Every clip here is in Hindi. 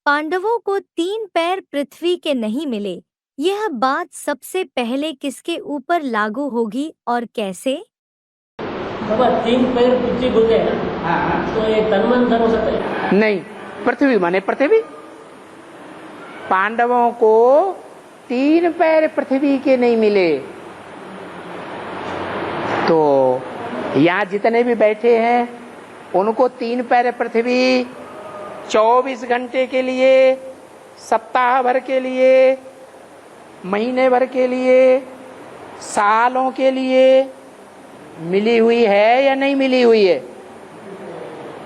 पांडवों को 3 पैर पृथ्वी के नहीं मिले, यह बात सबसे पहले किसके ऊपर लागू होगी और कैसे? बाबा 3 पैर पृथ्वी बोलते हैं ना। हाँ। तो ये तन मन धन हो सकता है? नहीं, पृथ्वी माने पृथ्वी। पांडवों को 3 पैर पृथ्वी के नहीं मिले, तो यहाँ जितने भी बैठे हैं उनको 3 पैर पृथ्वी 24 घंटे के लिए, सप्ताह भर के लिए, महीने भर के लिए, सालों के लिए मिली हुई है या नहीं मिली हुई है?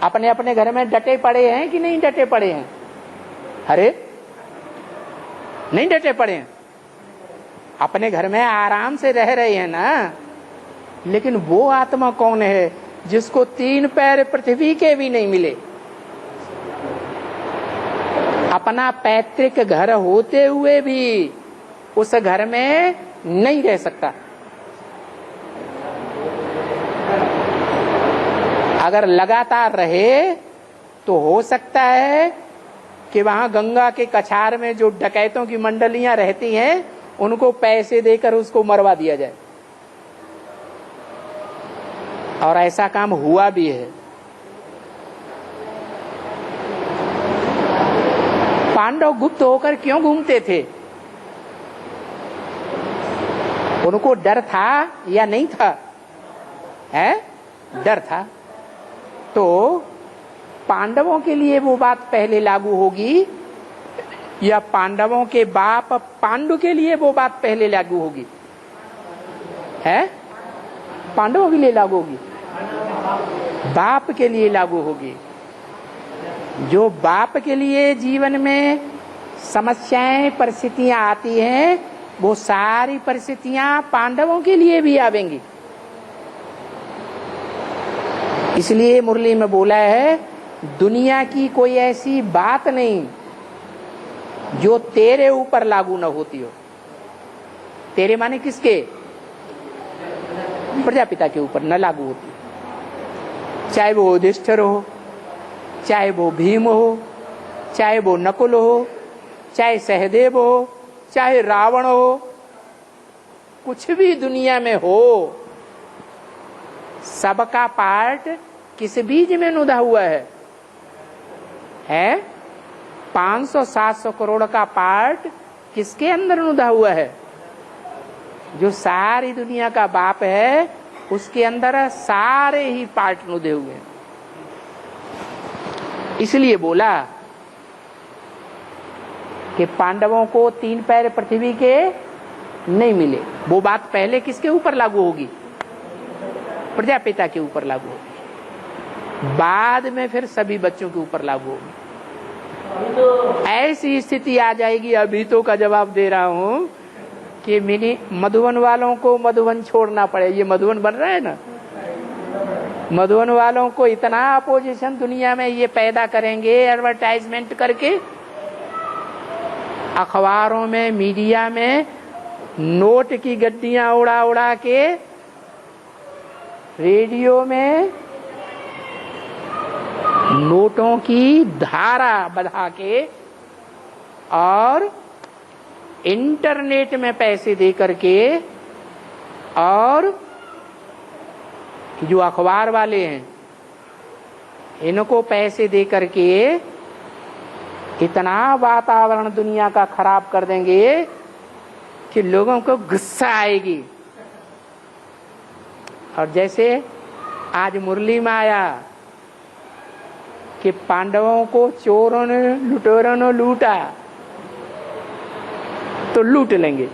अपने अपने घर में डटे पड़े हैं कि नहीं डटे पड़े हैं? अरे नहीं डटे पड़े हैं, अपने घर में आराम से रह रहे हैं ना। लेकिन वो आत्मा कौन है जिसको 3 पैर पृथ्वी के भी नहीं मिले? अपना पैतृक घर होते हुए भी उस घर में नहीं रह सकता। अगर लगातार रहे तो हो सकता है कि वहां गंगा के कछार में जो डकैतों की मंडलियां रहती हैं उनको पैसे देकर उसको मरवा दिया जाए, और ऐसा काम हुआ भी है। पांडव गुप्त होकर क्यों घूमते थे? उनको डर था या नहीं था? है, डर था। तो पांडवों के लिए वो बात पहले लागू होगी या पांडवों के बाप पांडु के लिए वो बात पहले लागू होगी? है, पांडवों के लिए लागू होगी, बाप के लिए लागू होगी। जो बाप के लिए जीवन में समस्याएं परिस्थितियां आती हैं वो सारी परिस्थितियां पांडवों के लिए भी आवेंगी। इसलिए मुरली में बोला है, दुनिया की कोई ऐसी बात नहीं जो तेरे ऊपर लागू न होती हो। तेरे माने किसके? प्रजापिता के ऊपर न लागू होती, चाहे वो युधिष्ठिर हो, चाहे वो भीम हो, चाहे वो नकुल हो, चाहे सहदेव हो, चाहे रावण हो, कुछ भी दुनिया में हो, सबका पार्ट किस बीज में नुदा हुआ है? 500-700 करोड़ का पार्ट किसके अंदर नुदा हुआ है? जो सारी दुनिया का बाप है उसके अंदर सारे ही पार्ट नुदे हुए हैं। इसलिए बोला कि पांडवों को 3 पैर पृथ्वी के नहीं मिले। वो बात पहले किसके ऊपर लागू होगी? प्रजापिता के ऊपर लागू होगी, बाद में फिर सभी बच्चों के ऊपर लागू होगी। ऐसी स्थिति आ जाएगी, अभी तो का जवाब दे रहा हूं, कि मिनी मधुबन वालों को मधुबन छोड़ना पड़े। ये मधुबन बन रहा है ना, मधुबन वालों को इतना अपोजिशन दुनिया में ये पैदा करेंगे एडवर्टाइजमेंट करके, अखबारों में, मीडिया में नोट की गड्डियां उड़ा उड़ा के, रेडियो में नोटों की धारा बढ़ा के, और इंटरनेट में पैसे दे करके, और जो अखबार वाले हैं इनको पैसे दे करके इतना वातावरण दुनिया का खराब कर देंगे कि लोगों को गुस्सा आएगी। और जैसे आज मुरली में आया कि पांडवों को चोरों ने, लुटेरों ने लूटा, तो लूट लेंगे।